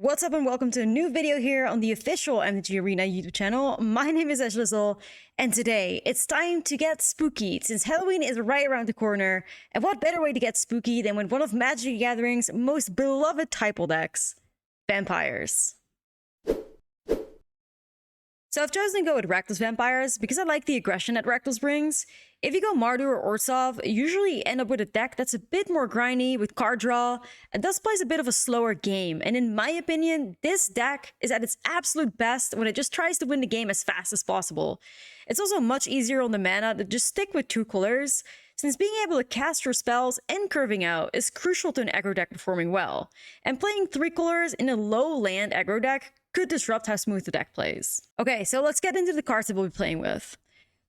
What's up and welcome to a new video here on the official MTG Arena YouTube channel. My name is Ashlizzle, and today it's time to get spooky since Halloween is right around the corner. And what better way to get spooky than with one of Magic the Gathering's most beloved typal decks, vampires. So I've chosen to go with Rakdos Vampires because I like the aggression that Rakdos brings. If you go Mardu or Orzhov, you usually end up with a deck that's a bit more grindy with card draw and thus plays a bit of a slower game. And in my opinion, this deck is at its absolute best when it just tries to win the game as fast as possible. It's also much easier on the mana to just stick with two colors, since being able to cast your spells and curving out is crucial to an aggro deck performing well. And playing three colors in a low land aggro deck could disrupt how smooth the deck plays. Okay, so let's get into the cards that we'll be playing with.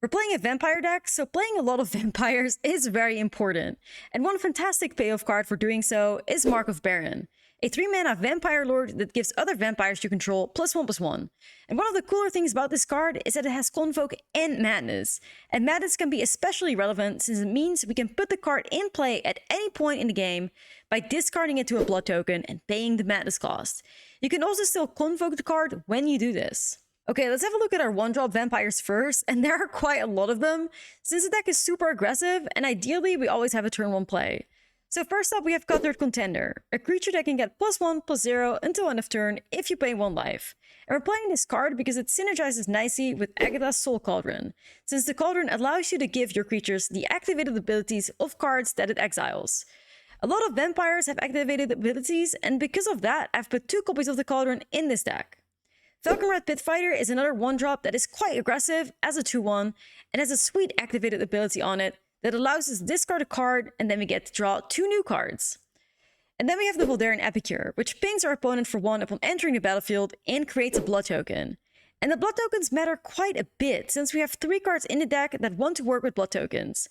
We're playing a vampire deck, so playing a lot of vampires is very important. And one fantastic payoff card for doing so is Mark of Baron, a 3-mana vampire lord that gives other vampires you control +1/+1. And one of the cooler things about this card is that it has Convoke and Madness. And Madness can be especially relevant since it means we can put the card in play at any point in the game by discarding it to a blood token and paying the Madness cost. You can also still Convoke the card when you do this. Okay, let's have a look at our 1-drop vampires first, and there are quite a lot of them, since the deck is super aggressive, and ideally we always have a turn 1 play. So first up we have Cutthroat Contender, a creature that can get +1/+0 until end of turn if you pay 1 life. And we're playing this card because it synergizes nicely with Agatha's Soul Cauldron, since the Cauldron allows you to give your creatures the activated abilities of cards that it exiles. A lot of vampires have activated abilities, and because of that, I've put 2 copies of the Cauldron in this deck. Falconred Pitfighter is another 1-drop that is quite aggressive as a 2/1 and has a sweet activated ability on it that allows us to discard a card and then we get to draw 2 new cards. And then we have the Voldaren Epicure, which pings our opponent for 1 upon entering the battlefield and creates a blood token. And the blood tokens matter quite a bit since we have 3 cards in the deck that want to work with blood tokens.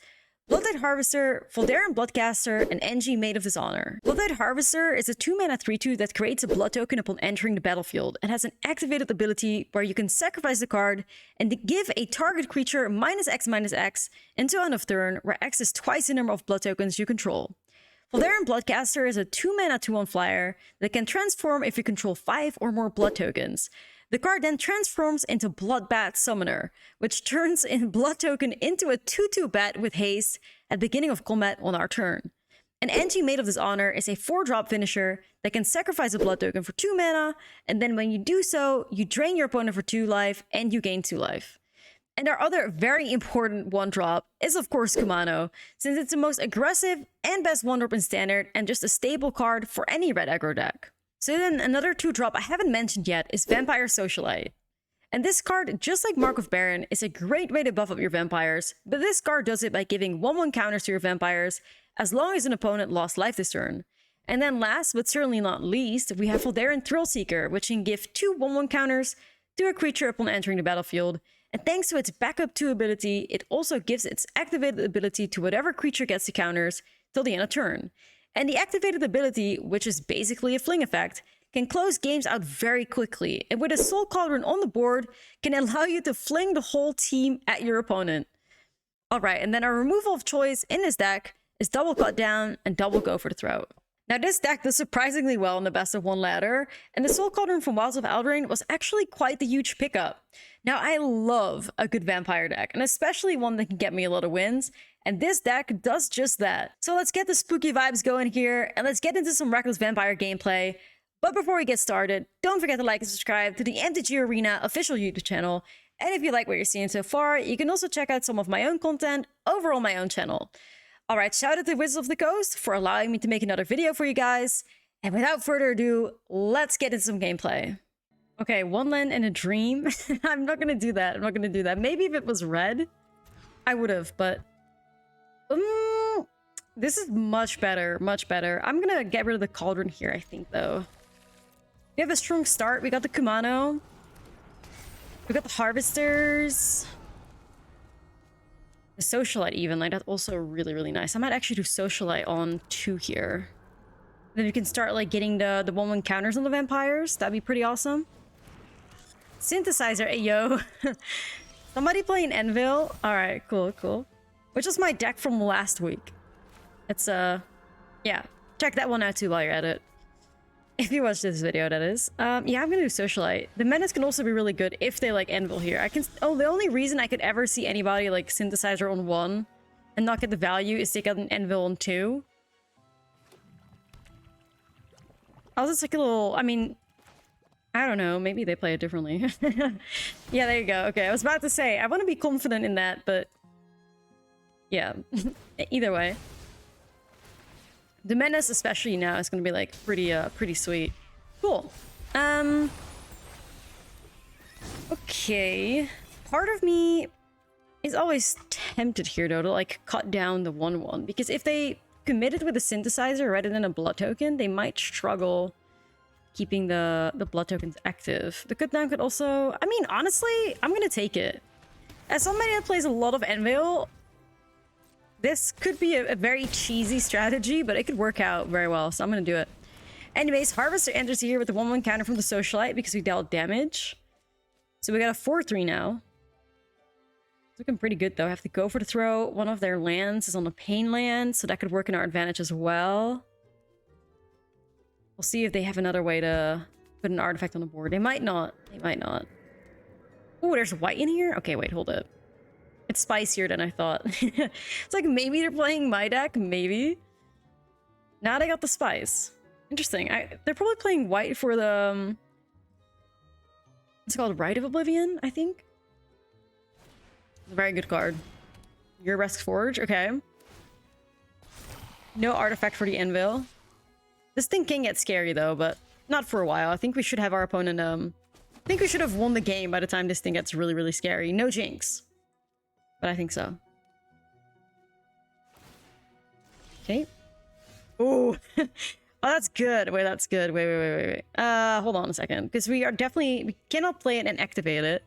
Bloodlight Harvester, Voldaren Bloodcaster, and NG Maid of Dishonor. Bloodlight Harvester is a 2-mana 3/2 that creates a blood token upon entering the battlefield and has an activated ability where you can sacrifice the card and give a target creature -X/-X until end of turn, where X is twice the number of blood tokens you control. Voldaren Bloodcaster is a 2-mana 2/1 flyer that can transform if you control 5 or more blood tokens. The card then transforms into Bloodbat Summoner, which turns a blood token into a 2/2 bat with haste at the beginning of combat on our turn. An NG Maid of Dishonor is a 4-drop finisher that can sacrifice a blood token for 2 mana, and then when you do so, you drain your opponent for 2 life and you gain 2 life. And our other very important 1-drop is of course Kumano, since it's the most aggressive and best 1-drop in Standard and just a stable card for any red aggro deck. So then another 2-drop I haven't mentioned yet is Vampire Socialite. And this card, just like Mark of Baron, is a great way to buff up your vampires, but this card does it by giving 1/1 counters to your vampires as long as an opponent lost life this turn. And then last, but certainly not least, we have Voldaren Thrillseeker, which can give 2 1/1 counters to a creature upon entering the battlefield. And thanks to its backup 2 ability, it also gives its activated ability to whatever creature gets the counters till the end of turn. And the activated ability, which is basically a fling effect, can close games out very quickly, and with a Soul Cauldron on the board, can allow you to fling the whole team at your opponent. Alright, and then our removal of choice in this deck is Double Cut Down and Double Go for the Throat. Now this deck does surprisingly well in the best of 1 ladder, and the Soul Cauldron from Wilds of Eldraine was actually quite the huge pickup. Now I love a good vampire deck, and especially one that can get me a lot of wins, and this deck does just that. So let's get the spooky vibes going here, and let's get into some Rakdos Vampire gameplay. But before we get started, don't forget to like and subscribe to the MTG Arena official YouTube channel. And if you like what you're seeing so far, you can also check out some of my own content over on my own channel. Alright, shout out to Wizards of the Coast for allowing me to make another video for you guys. And without further ado, let's get into some gameplay. Okay, 1 land and a dream. I'm not gonna do that. I'm not gonna do that. Maybe if it was red, I would have, but this is much better, much better. I'm gonna get rid of the Cauldron here, I think, though. We have a strong start. We got the Kumano. We got the Harvesters. The Socialite even, like, that's also really, really nice. I might actually do Socialite on 2 here. Then we can start, like, getting the 1/1 counters on the vampires. That'd be pretty awesome. Synthesizer, ayo. Somebody playing Anvil? Alright, cool, cool. Which was my deck from last week. It's, yeah. Check that one out too while you're at it. If you watch this video, that is. Yeah, I'm gonna do Socialite. The Menace can also be really good if they like Anvil here. I can. Oh, the only reason I could ever see anybody like Synthesizer on 1 and not get the value is they got an Anvil on 2. I was just like a little. I mean, I don't know. Maybe they play it differently. Yeah, there you go. Okay, I was about to say I want to be confident in that, but yeah. Either way. The Menace, especially now, is going to be like pretty sweet. Cool. Okay. Part of me is always tempted here though to like cut down the 1/1 because if they committed with a synthesizer rather than a blood token, they might struggle keeping the blood tokens active. The cut down could also, I mean, honestly, I'm going to take it. As somebody that plays a lot of Anvil, this could be a very cheesy strategy, but it could work out very well, so I'm gonna do it. Anyways, Harvester enters here with the 1/1 counter from the Socialite because we dealt damage. So we got a 4/3 now. It's looking pretty good though. I have to go for the throw. One of their lands is on a pain land, so that could work in our advantage as well. We'll see if they have another way to put an artifact on the board. They might not. They might not. Oh, there's white in here? Okay, wait, hold it. It's spicier than I thought. It's like maybe they're playing my deck, maybe. Now they got the spice. Interesting. They're probably playing white for the... it's called Rite of Oblivion, I think. Very good card. Urabrask Forge, okay. No artifact for the Anvil. This thing can get scary though, but not for a while. I think we should have our opponent... I think we should have won the game by the time this thing gets really scary. No jinx. But I think so. Okay. Oh. Oh, that's good. Wait, that's good. Wait. Hold on a second. Because we are definitely... we cannot play it and activate it.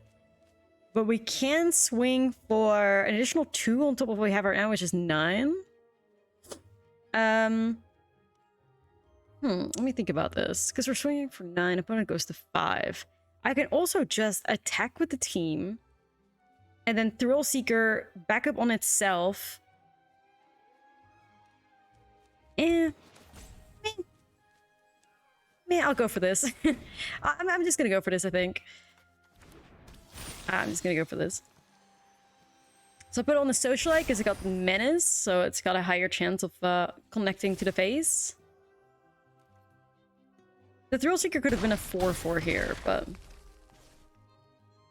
But we can swing for an additional 2 on top of what we have right now, which is 9. Let me think about this. Because we're swinging for 9. Opponent goes to 5. I can also just attack with the team. And then Thrill Seeker back up on itself. Man, I'll go for this. I'm just gonna go for this, I think. I'm just gonna go for this. So I put it on the Socialite because it got Menace, so it's got a higher chance of connecting to the face. The Thrill Seeker could have been a 4/4 here, but...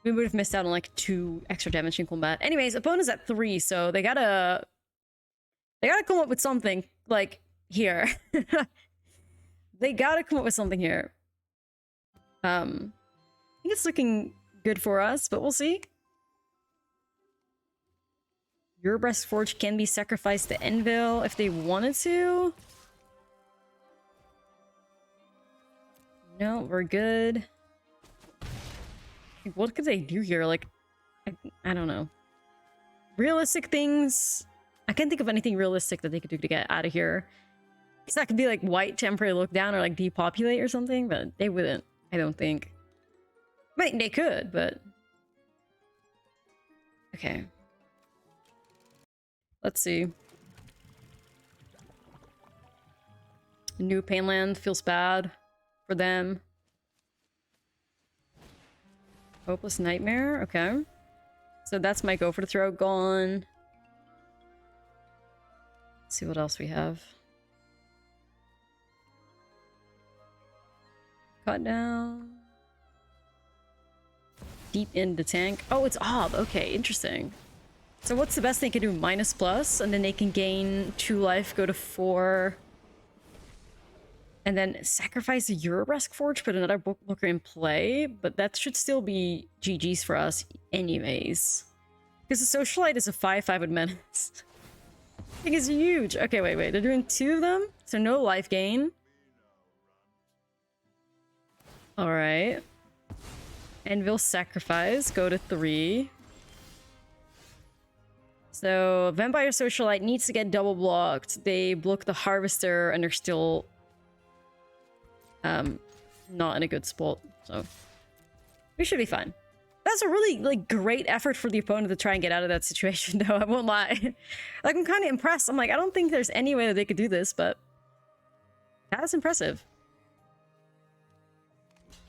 we would have missed out on like 2 extra damage in combat. Anyways, opponent's at 3, so they gotta come up with something like here. They gotta come up with something here. I think it's looking good for us, but we'll see. Urabrask Forge can be sacrificed to Anvil if they wanted to. No, we're good. What could they do here? Like, I don't know. Realistic things. I can't think of anything realistic that they could do to get out of here. Because that could be like white temporary look down or like depopulate or something, but they wouldn't, I don't think. I mean, they could, but... okay. Let's see. New Painland feels bad for them. Hopeless Nightmare, okay. So that's my go for the throw gone. Let's see what else we have. Cut down. Deep in the tank. Oh, it's Ob. Okay, interesting. So what's the best they can do? -+, and then they can gain 2 life, go to 4. And then sacrifice the Urabrask Forge, put another booker in play. But that should still be GG's for us anyways. Because the Socialite is a 5/5 with Menace. I think it's huge. Okay, wait. They're doing 2 of them? So no life gain. Alright. Anvil sacrifice, go to 3. So Vampire Socialite needs to get double blocked. They block the Harvester and they're still... not in a good spot, so we should be fine. That's a really like great effort for the opponent to try and get out of that situation, though. I won't lie. Like, I'm kind of impressed. I'm like, I don't think there's any way that they could do this, but that's impressive.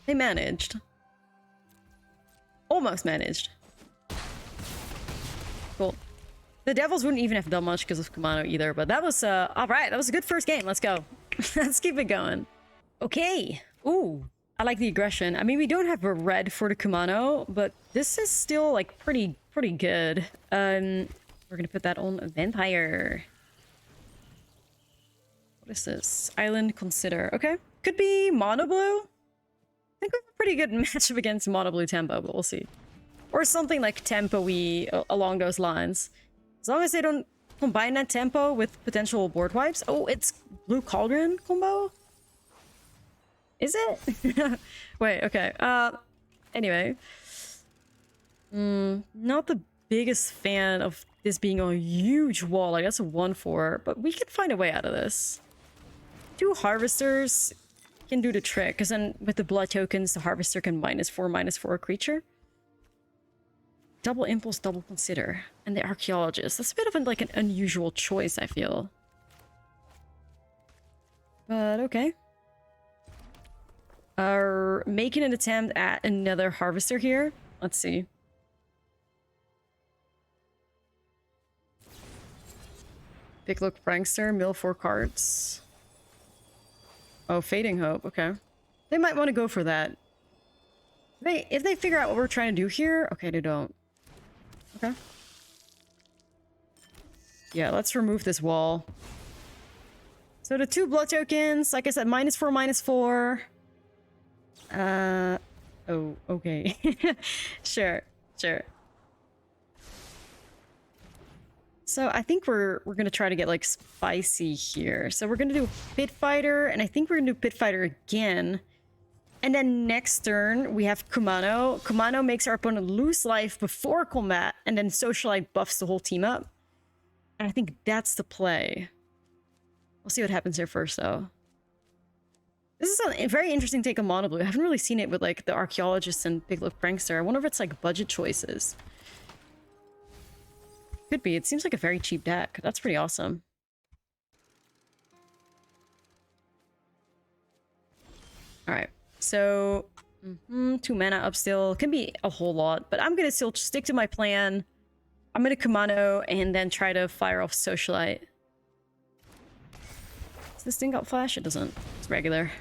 They managed. Almost managed. Cool. The Devils wouldn't even have done much because of Kumano either, but that was, alright, that was a good first game. Let's go. Let's keep it going. Okay. Ooh. I like the aggression. I mean, we don't have a red for the Kumano, but this is still, like, pretty good. We're gonna put that on Vampire. What is this? Island Consider. Okay. Could be Mono Blue. I think we have a pretty good matchup against Mono Blue Tempo, but we'll see. Or something like Tempo-y along those lines. As long as they don't combine that Tempo with potential board wipes. Oh, it's Blue Cauldron combo? Is it? Wait, okay. Anyway. Not the biggest fan of this being a huge wall. Like, that's a 1/4. But we can find a way out of this. 2 Harvesters can do the trick. Because then with the blood tokens, the Harvester can -4/-4 a creature. Double Impulse, double Consider. And the Archaeologist. That's a bit of like an unusual choice, I feel. But okay. Making an attempt at another Harvester here. Let's see. Big Look Prankster, mill 4 cards. Oh, Fading Hope, okay. They might want to go for that. If they figure out what we're trying to do here... Okay, they don't. Okay. Yeah, let's remove this wall. So the 2 blood tokens, like I said, -4/-4. Oh, okay. Sure. So I think we're gonna try to get like spicy here. So we're gonna do Pit Fighter, and I think we're gonna do Pit Fighter again. And then next turn, we have Kumano. Kumano makes our opponent lose life before combat, and then Socialite buffs the whole team up. And I think that's the play. We'll see what happens here first, though. This is a very interesting take on Mono Blue. I haven't really seen it with, like, the Archaeologist and Big Look Prankster. I wonder if it's, like, budget choices. Could be. It seems like a very cheap deck. That's pretty awesome. Alright. So, 2 mana up still. Can be a whole lot, but I'm gonna still stick to my plan. I'm gonna Kumano and then try to fire off Socialite. Does this thing got flash? It doesn't. It's regular.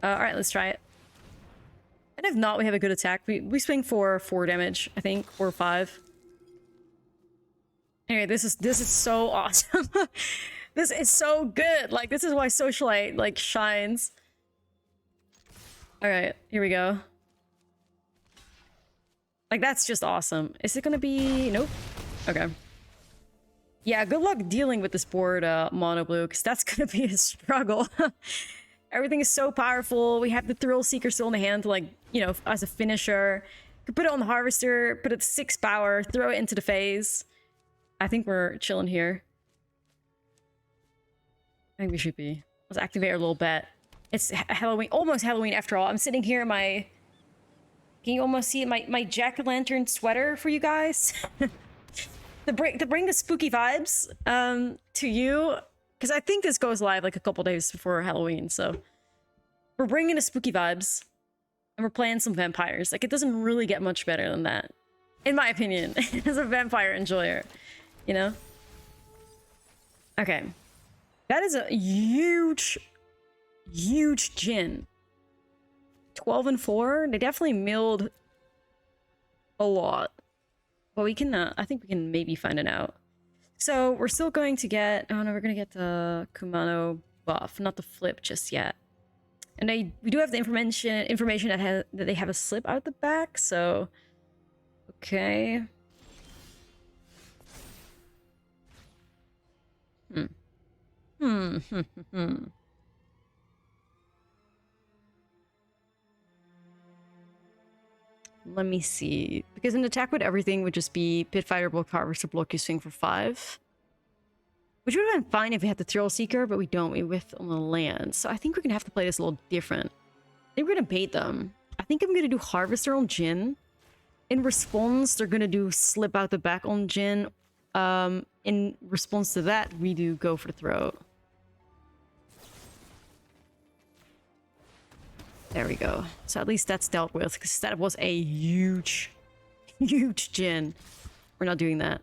Alright, let's try it. And if not, we have a good attack. We swing for 4 damage, I think, or 5. Anyway, this is so awesome. This is so good. Like, this is why Socialite, like, shines. Alright, here we go. Like, that's just awesome. Is it gonna be... Nope. Okay. Yeah, good luck dealing with this board, Mono Blue, because that's gonna be a struggle. Everything is so powerful. We have the Thrill Seeker still in the hand to, like, you know, as a finisher. Could put it on the Harvester, put it 6 power, throw it into the phase. I think we're chilling here. I think we should be. Let's activate our little bet. It's Halloween, almost Halloween after all. I'm sitting here in my... Can you almost see my jack-o'-lantern sweater for you guys? to bring the spooky vibes to you. Because I think this goes live like a couple days before Halloween, so... We're bringing the spooky vibes. And we're playing some vampires. Like, it doesn't really get much better than that. In my opinion, as a vampire enjoyer. You know? Okay. That is a huge Jin. 12 and 4. They definitely milled a lot. But we can, I think we can maybe find it out. So we're still going to get, oh no, we're going to get the Kumano buff, not the flip just yet. And we do have the information that they have a slip out the back, so okay. Let me see. Because an attack with everything would just be Pit Fighter, block Harvester, block you swing for 5. Which would have been fine if we had the Thrill Seeker, but we don't. We whiff on the land. So I think we're going to have to play this a little different. I think we're going to bait them. I think I'm going to do Harvester on Jin. In response, they're going to do Slip Out the Back on Jin. In response to that, we do go for the throat. There we go. So at least that's dealt with, because that was a huge, huge Jin. We're not doing that.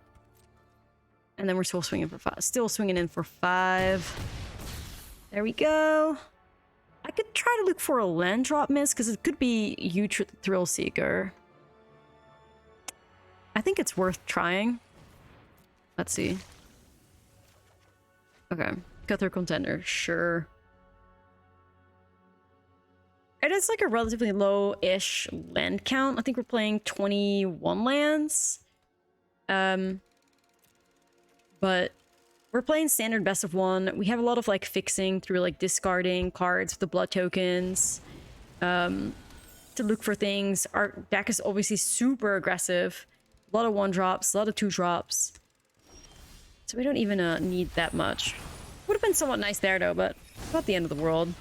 And then we're still swinging for 5. Still swinging in for 5. There we go. I could try to look for a land drop miss, because it could be huge Thrill Seeker. I think it's worth trying. Let's see. Okay. Cutthroat Contender. Sure. It is like a relatively low-ish land count. I think we're playing 21 lands. But we're playing standard best of 1. We have a lot of like fixing through like discarding cards with the blood tokens to look for things. Our deck is obviously super aggressive. A lot of 1-drops, a lot of 2-drops. So we don't even need that much. Would have been somewhat nice there though, but not the end of the world.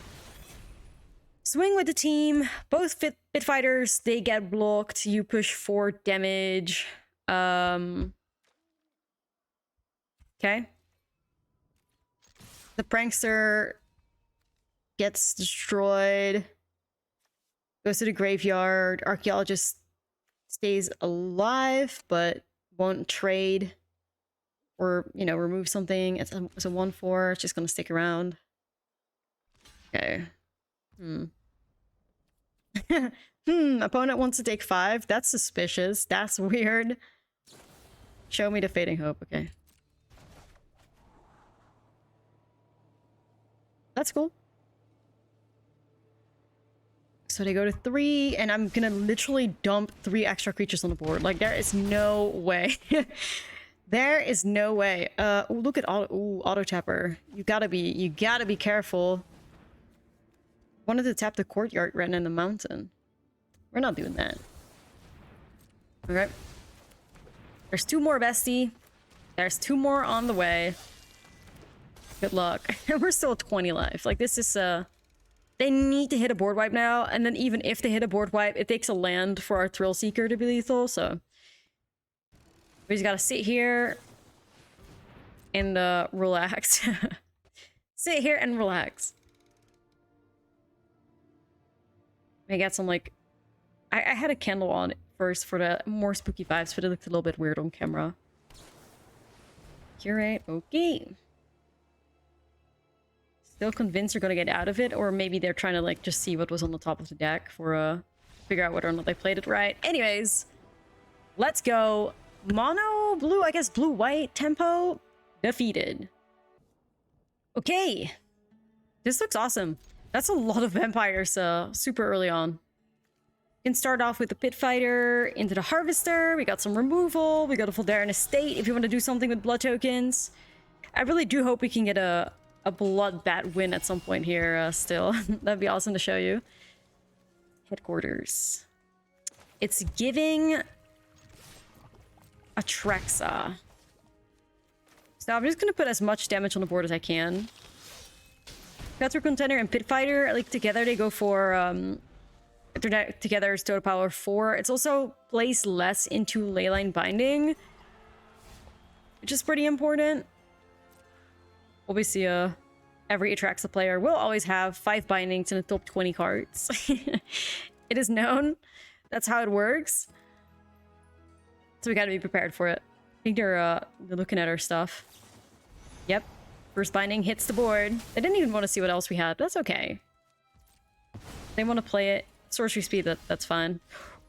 Swing with the team. Both Pit Fighters, they get blocked. You push 4 damage. Okay. The Prankster gets destroyed. Goes to the graveyard. Archaeologist stays alive, but won't trade. Or, you know, remove something. It's a 1/4. It's just gonna stick around. Okay. Opponent wants to take 5. That's suspicious. That's weird. Show me the Fading Hope. Okay. That's cool. So they go to 3, and I'm gonna literally dump 3 extra creatures on the board. Like, there is no way. There is no way. Ooh, look at auto tapper. You gotta be careful. Wanted to tap the courtyard right in the mountain. We're not doing that. Okay. There's 2 more, bestie. There's 2 more on the way. Good luck. We're still at 20 life. Like, this is, they need to hit a board wipe now, and then even if they hit a board wipe, it takes a land for our Thrill Seeker to be lethal, so... We just gotta sit here and, relax. Sit here and relax. I got some, like... I had a candle on first for the more spooky vibes, but it looked a little bit weird on camera. Curate, okay. Still convinced they're gonna get out of it, or maybe they're trying to, like, just see what was on the top of the deck for, figure out whether or not they played it right. Anyways, let's go. Mono, blue, I guess blue-white tempo, defeated. Okay. This looks awesome. That's a lot of vampires super early on. You can start off with the Pit Fighter into the Harvester. We got some removal. We got a Voldaren Estate if you want to do something with blood tokens. I really do hope we can get a Bloodbat win at some point here still. That'd be awesome to show you. Headquarters. It's giving Atrexa. So I'm just going to put as much damage on the board as I can. Cutthroat Contender and Pit Fighter, like, together they go for, together is total power 4. It's also plays less into Leyline Binding, which is pretty important. Obviously, every Atraxa player will always have 5 bindings in the top 20 cards. It is known. That's how it works. So we gotta be prepared for it. I think they're looking at our stuff. Yep. First binding hits the board. They didn't even want to see what else we had. That's okay. They want to play it. Sorcery speed, that's fine.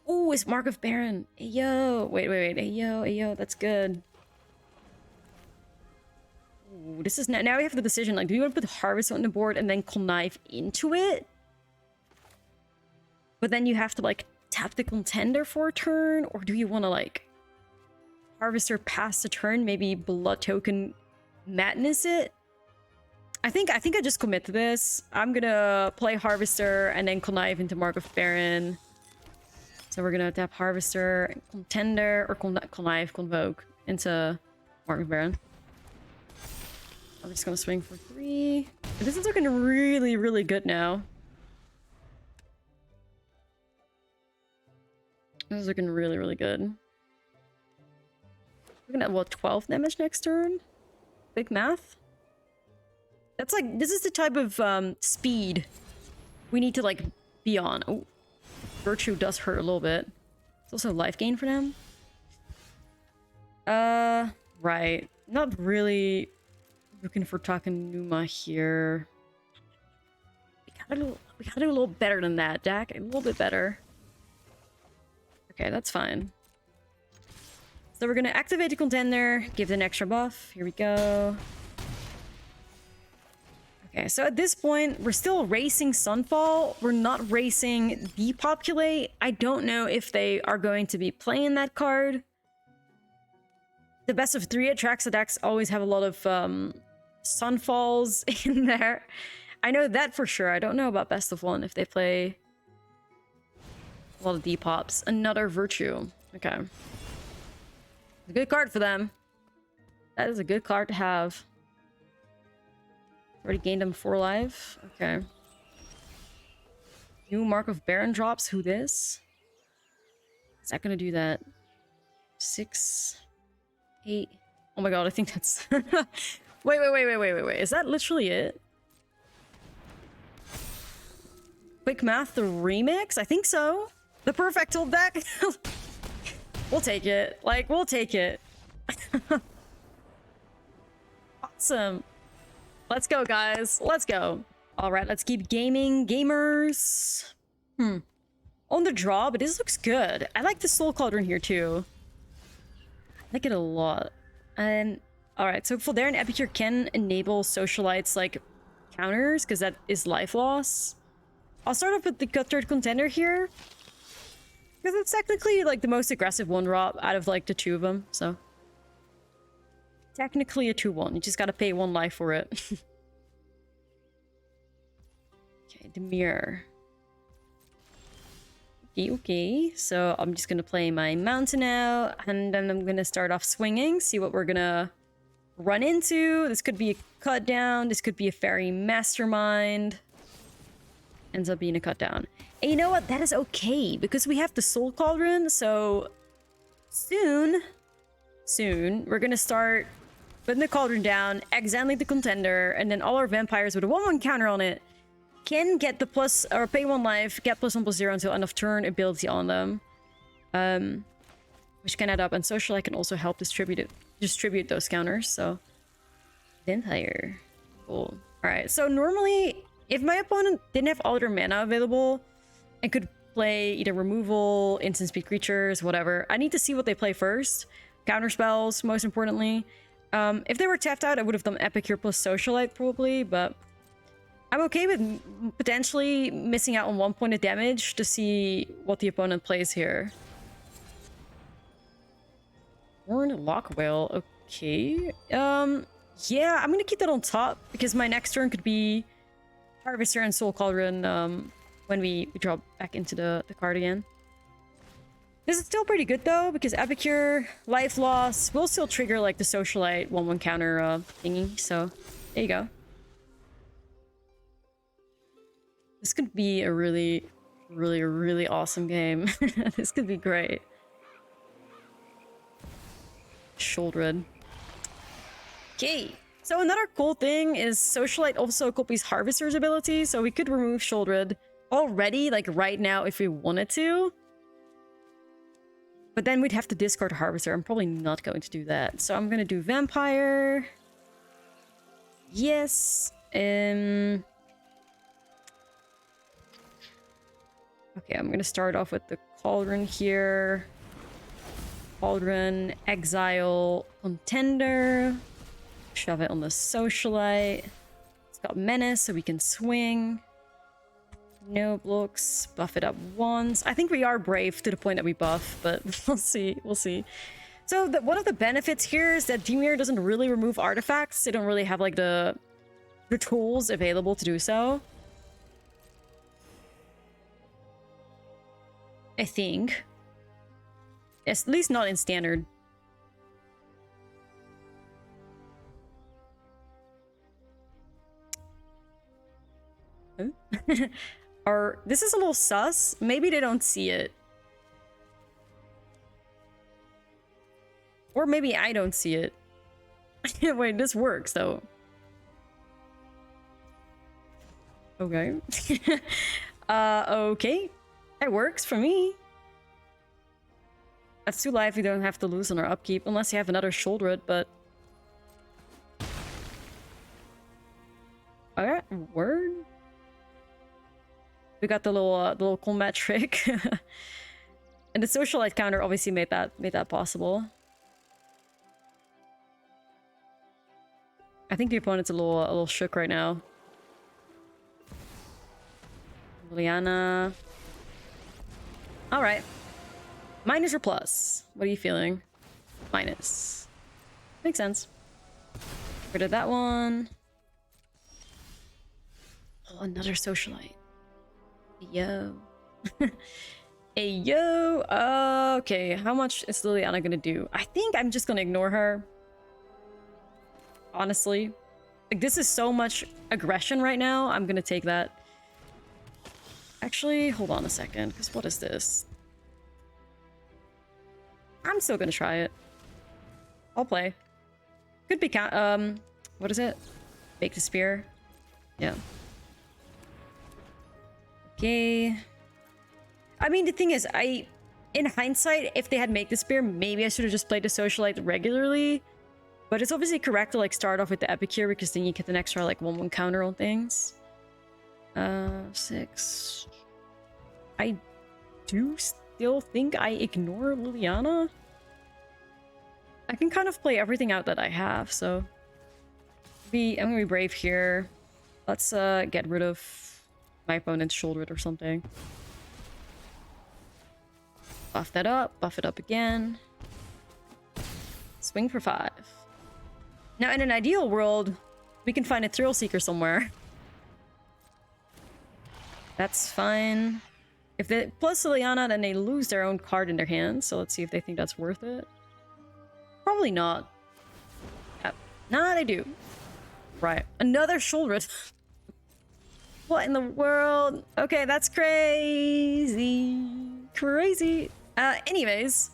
Ooh, it's Mark of Baron. Hey, yo. Wait. Hey, yo. That's good. Ooh, this is... Now we have the decision. Like, do you want to put Harvest on the board and then connive into it? But then you have to, like, tap the Contender for a turn? Or do you want to, like, Harvester pass the turn? Maybe Blood Token Madness it? I think I just commit to this. I'm gonna play Harvester and then connive into Mark of Baron. So we're gonna tap Harvester, Contender, or connive, convoke into Mark of Baron. I'm just gonna swing for 3. This is looking really, really good now. This is looking really, really good. Looking at, what, 12 damage next turn? Big math? That's like, this is the type of speed we need to, like, Beyond. Oh, Virtue does hurt a little bit. It's also life gain for them. Right. Not really looking for Takenuma here. We gotta do a little better than that, Jack. A little bit better. Okay, that's fine. So we're gonna activate the contender, give it an extra buff. Here we go. Okay, so at this point, we're still racing Sunfall. We're not racing Depopulate. I don't know if they are going to be playing that card. The best of 3 attracts decks always have a lot of Sunfalls in there. I know that for sure. I don't know about best of 1 if they play a lot of Depops. Another Virtue. Okay. A good card for them. That is a good card to have. Already gained them 4 life. Okay. New Mark of Baron drops. Who this? Is that gonna do that? 6, 8. Oh my god, I think that's... Wait. Is that literally it? Quick Math, the remix? I think so. The perfect old deck? We'll take it. Like, we'll take it. Awesome. Let's go, guys. Let's go. All right, let's keep gaming. Gamers. On the draw, but this looks good. I like the Soul Cauldron here, too. I like it a lot. And, all right, so Folder and Epicure can enable Socialites, like, counters, because that is life loss. I'll start off with the Cutthroat Contender here. Because it's technically, like, the most aggressive 1-drop out of, like, the 2 of them, so. Technically a 2-1. You just gotta pay 1 life for it. Okay, the Mirror. Okay. So I'm just gonna play my Mountain now, and then I'm gonna start off swinging, see what we're gonna run into. This could be a cut down. This could be a Fairy Mastermind. Ends up being a cut down. And you know what? That is okay, because we have the Soul Cauldron, so soon, we're gonna start putting the Cauldron down, exiling the Contender, and then all our vampires with a 1/1 counter on it can get the plus, or pay 1 life, get +1/+0 until end of turn ability on them. Which can add up, and Socialite can also help distribute those counters, so. Vampire. Cool. Alright, so normally, if my opponent didn't have all their mana available and could play either removal, instant speed creatures, whatever, I need to see what they play first. Counter spells, most importantly. If they were tapped out, I would have done Epicure plus Socialite probably, but I'm okay with potentially missing out on 1 point of damage to see what the opponent plays here. Horned Lock Whale, okay. Yeah, I'm gonna keep that on top because my next turn could be Harvester and Soul Cauldron when we drop back into the card again. This is still pretty good though, because Epicure, Life Loss will still trigger like the Socialite 1/1 counter thingy, so there you go. This could be a really, really awesome game. This could be great. Sholdred. Okay. So another cool thing is Socialite also copies Harvester's ability, so we could remove Sholdred already, like right now if we wanted to. But then we'd have to discard Harvester. I'm probably not going to do that. So I'm gonna do Vampire. Yes. Okay, I'm gonna start off with the Cauldron here. Cauldron, Exile, Contender. Shove it on the Socialite. It's got Menace, so we can swing. No blocks. Buff it up once. I think we are brave to the point that we buff, but we'll see. We'll see. So one of the benefits here is that Dimir doesn't really remove artifacts. They don't really have like the tools available to do so. I think. At least not in standard. Or this is a little sus. Maybe they don't see it. Or maybe I don't see it. Wait, this works though. Okay. Okay. It works for me. That's 2 life we don't have to lose on our upkeep, unless you have another shoulder it, but... Alright, word? We got the little combat trick. And the socialite counter obviously made that possible. I think the opponent's a little shook right now. Liliana. Alright. Minus or plus? What are you feeling? Minus. Makes sense. Rid of that one. Oh, another socialite. Yo. Hey, yo. Okay, how much is Liliana gonna do? I think I'm just gonna ignore her. Honestly. Like, this is so much aggression right now. I'm gonna take that. Actually, hold on a second, because what is this? I'm still gonna try it. I'll play. Could be what is it? Bake the spear. Yeah. Okay. I mean, the thing is, in hindsight, if they had Make the Spear, maybe I should have just played the Socialite regularly. But it's obviously correct to, like, start off with the Epicure, because then you get an extra, like, 1/1 counter on things. 6. I do still think I ignore Liliana. I can kind of play everything out that I have, so... I'm gonna be brave here. Let's, get rid of my opponent's shoulder or something. Buff that up, buff it up again. Swing for 5. Now, in an ideal world, we can find a Thrill Seeker somewhere. That's fine. If they plus Liliana, then they lose their own card in their hands. So let's see if they think that's worth it. Probably not. Nah, they do. Right. Another Shouldered. What in the world? Okay, that's crazy. Crazy. Anyways.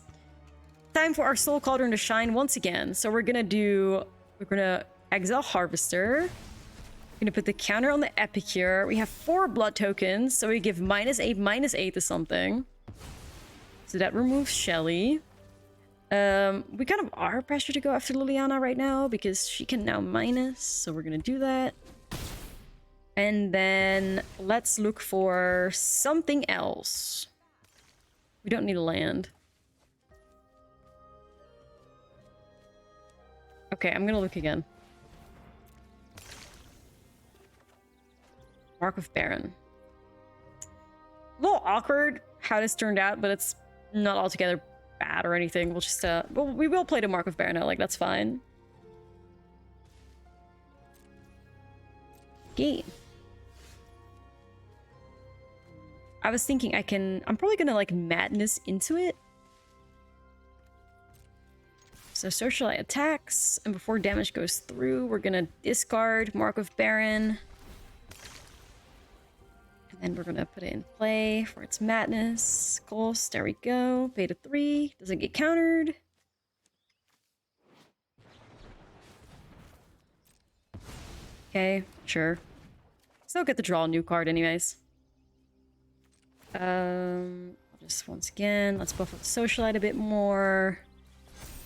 Time for our Soul Cauldron to shine once again. So we're gonna exile Harvester. We're gonna put the counter on the Epicure. We have 4 blood tokens, so we give -8/-8 to something. So that removes Shelly. We kind of are pressured to go after Liliana right now because she can now minus, so we're gonna do that. And then let's look for something else. We don't need a land. Okay, I'm gonna look again. Mark of Baron. A little awkward how this turned out, but it's not altogether bad or anything. We'll just, we will play the Mark of Baron out, like, that's fine. Okay. I was thinking I'm probably gonna, like, Madness into it. So Socialite attacks, and before damage goes through, we're gonna discard Mark of Baron. And then we're gonna put it in play for its Madness. Ghost, there we go. Pay to 3, doesn't get countered. Okay, sure. Still get to draw a new card anyways. Just once again, let's buff up the Socialite a bit more.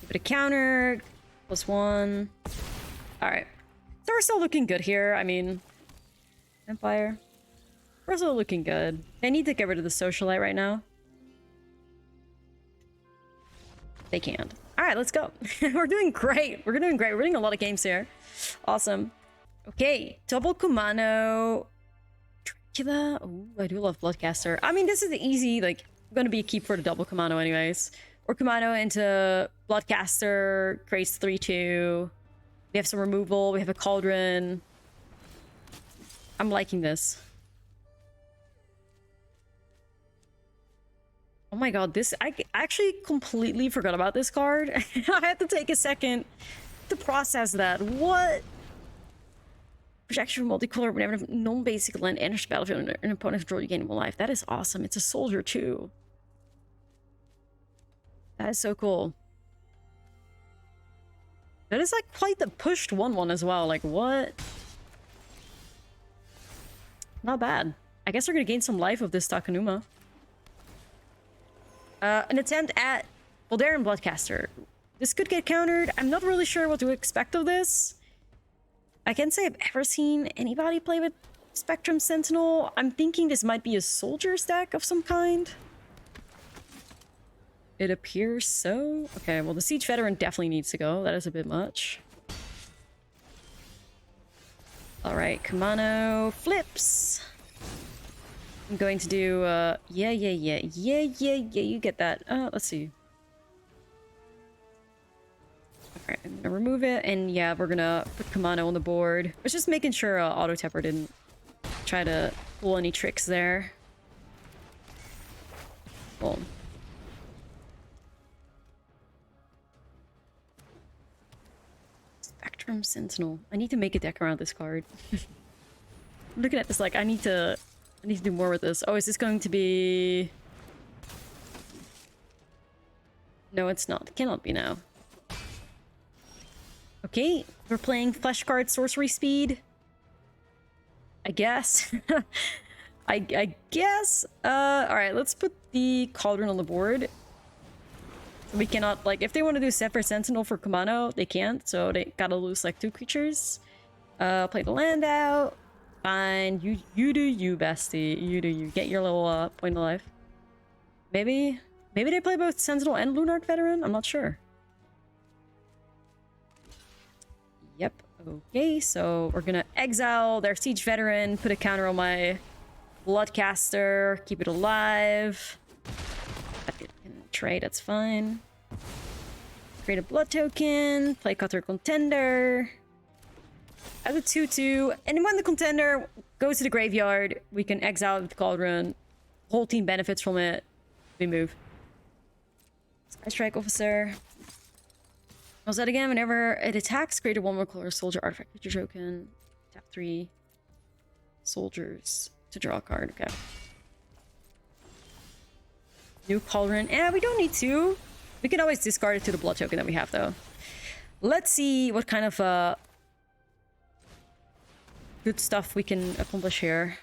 Give it a counter. +1. Alright. So we're still looking good here. I mean... Empire. We're still looking good. They need to get rid of the Socialite right now. They can't. Alright, let's go. We're doing great. We're doing great. We're winning a lot of games here. Awesome. Okay. Double Kumano. Dracula. Ooh, I do love Bloodcaster. I mean, this is the easy, like, gonna be a keep for the double Kumano anyways. Or Kumano into Bloodcaster, creates 3/2. We have some removal, we have a Cauldron. I'm liking this. Oh my god, this... I actually completely forgot about this card. I had to take a second to process that. What? Projection multicolor whenever non-basic land enters the battlefield and an opponent control, you gain 1 life. That is awesome. It's a soldier too. That is so cool. That is, like, quite the pushed 1/1 as well. Like, what? Not bad. I guess we're gonna gain some life of this Takenuma. An attempt at Voldaren Bloodcaster. This could get countered. I'm not really sure what to expect of this. I can't say I've ever seen anybody play with Spectrum Sentinel. I'm thinking this might be a soldier stack of some kind. It appears so. Okay, well, the Siege Veteran definitely needs to go. That is a bit much. Alright, Kamano flips. I'm going to do, yeah, you get that. Let's see. Alright, I'm gonna remove it, and yeah, we're gonna put Kamano on the board. I was just making sure Auto Tepper didn't try to pull any tricks there. Cool. Spectrum Sentinel. I need to make a deck around this card. I'm looking at this like I need to do more with this. Oh, is this going to be... No, it's not. It cannot be now. Okay, we're playing Flesh Card Sorcery Speed. I guess. I guess. Alright, let's put the Cauldron on the board. We cannot, like, if they want to do Separate Sentinel for Kamano, they can't, so they gotta lose, like, 2 creatures. Play the land out. Fine, you do you, bestie. You do you. Get your little, point of life. Maybe they play both Sentinel and Lunarch Veteran? I'm not sure. Yep, okay, so we're gonna exile their Siege Veteran, put a counter on my Bloodcaster, keep it alive. Trade, that's fine. Create a blood token, play Cutter Contender. As a 2/2, and when the contender goes to the graveyard, we can exile the Cauldron. Whole team benefits from it. We move. Sky Strike Officer. What's that again? Whenever it attacks, create a 1/1 color soldier artifact creature token. Tap 3 soldiers to draw a card. Okay. New Cauldron. Eh, we don't need to. We can always discard it to the blood token that we have, though. Let's see what kind of good stuff we can accomplish here.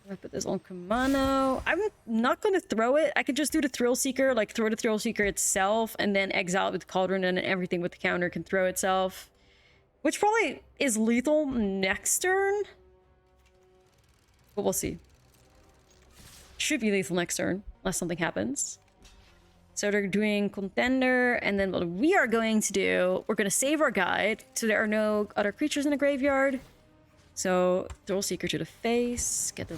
I'm gonna put this on Kamano. I'm not gonna throw it. I could just do the Thrill Seeker, like throw the Thrill Seeker itself, and then exile it with Cauldron, and then everything with the counter can throw itself. Which probably is lethal next turn. But we'll see. Should be lethal next turn, unless something happens. So they're doing Contender, and then what we are going to do, we're going to save our guide, so there are no other creatures in the graveyard. So, Thrill Seeker to the face, get the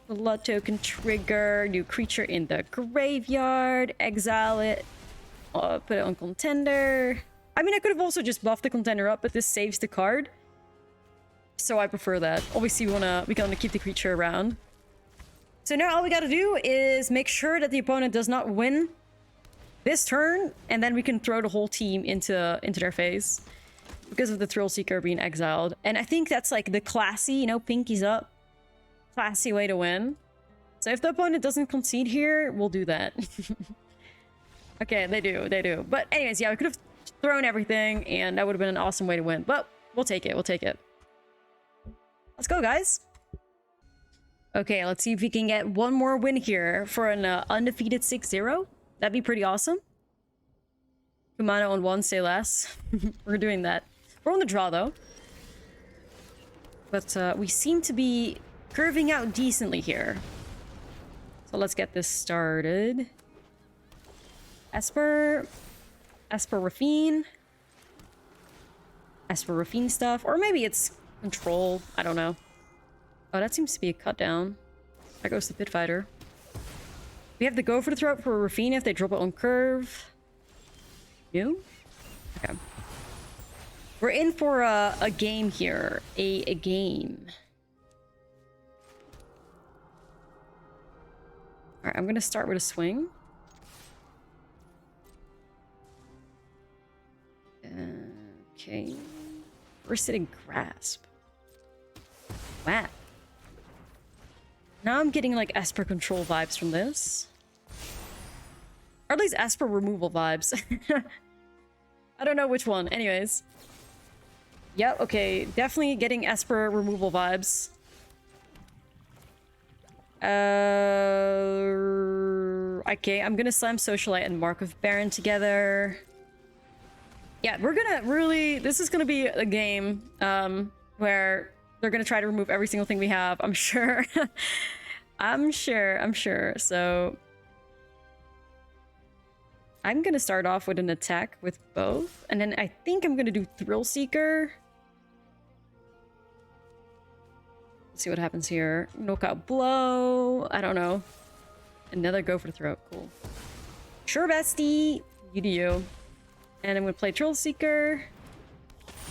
blood token trigger, new creature in the graveyard, exile it, put it on Contender. I mean, I could have also just buffed the Contender up, but this saves the card. So I prefer that. Obviously, we want to keep the creature around. So now all we gotta do is make sure that the opponent does not win this turn, and then we can throw the whole team into their face because of the Thrill Seeker being exiled. And I think that's like the classy, you know, pinkies up, classy way to win. So if the opponent doesn't concede here, we'll do that. Okay, they do. But anyways, yeah, we could have thrown everything, and that would have been an awesome way to win. But we'll take it. Let's go, guys. Okay, let's see if we can get one more win here for an undefeated 6-0. That'd be pretty awesome. Kamano on 1, say less. We're doing that. We're on the draw, though. But we seem to be curving out decently here. So let's get this started. Esper Raffine stuff. Or maybe it's control. I don't know. Oh, that seems to be a cut down. There goes the Pit Fighter. We have to go for the throat for Raffine if they drop it on curve. You? Okay. We're in for a game here. A game. Alright, I'm gonna start with a swing. Okay. We're sitting Grasp. Wow. Now I'm getting like Esper control vibes from this. Or at least Esper removal vibes. I don't know which one. Anyways. Yep, okay. Definitely getting Esper removal vibes. Okay, I'm gonna slam Socialite and Mark of Baron together. Yeah, we're gonna really... This is gonna be a game where they're gonna try to remove every single thing we have, I'm sure. I'm sure. So... I'm gonna start off with an attack with both, and then I think I'm gonna do Thrill Seeker. Let's see what happens here. Knockout Blow. I don't know. Another Go for the Throat. Cool. Sure, bestie. You do you. And I'm gonna play Thrill Seeker.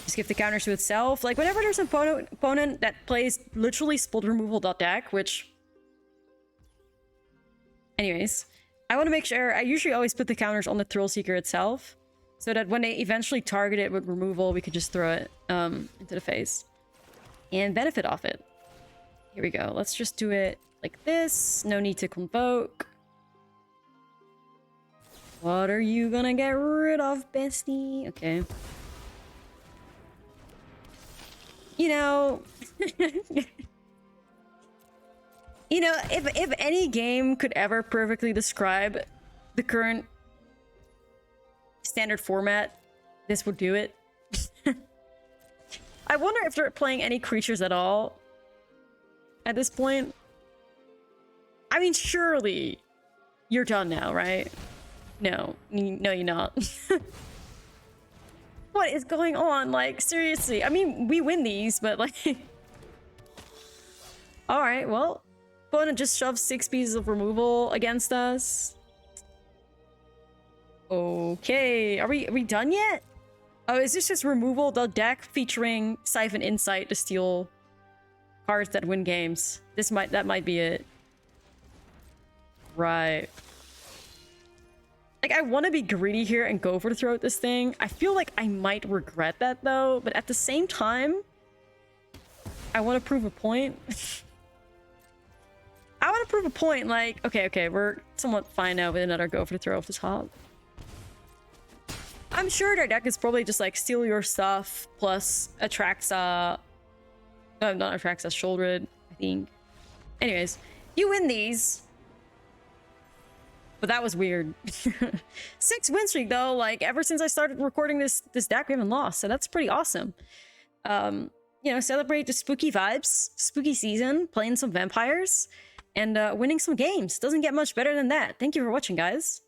Just give the counters to itself. Like, whenever there's an opponent that plays literally spell removal deck, which... Anyways. I want to make sure... I usually always put the counters on the Thrill Seeker itself, so that when they eventually target it with removal, we could just throw it into the face. And benefit off it. Here we go. Let's just do it like this. No need to convoke. What are you gonna get rid of, bestie? Okay. You know... You know, if any game could ever perfectly describe the current standard format, this would do it. I wonder if they're playing any creatures at all at this point. I mean, surely you're done now, right? No, no, you're not. What is going on? Like, seriously. I mean, we win these, but like... Alright, well... Opponent just shoves 6 pieces of removal against us. Okay, are we done yet? Oh, is this just removal the deck featuring Siphon Insight to steal cards that win games? That might be it. Right. Like, I want to be greedy here and go for the throat this thing. I feel like I might regret that though, but at the same time, I want to prove a point. I want to prove a point, like, okay, we're somewhat fine now with another go for the throw off the top. I'm sure their deck is probably just like steal your stuff plus Atraxa. No, not Atraxa, Shouldered, I think. Anyways, you win these. But that was weird. 6 win streak though, like ever since I started recording this deck we haven't lost, so that's pretty awesome. You know, celebrate the spooky vibes, spooky season, playing some vampires. And winning some games. Doesn't get much better than that. Thank you for watching, guys.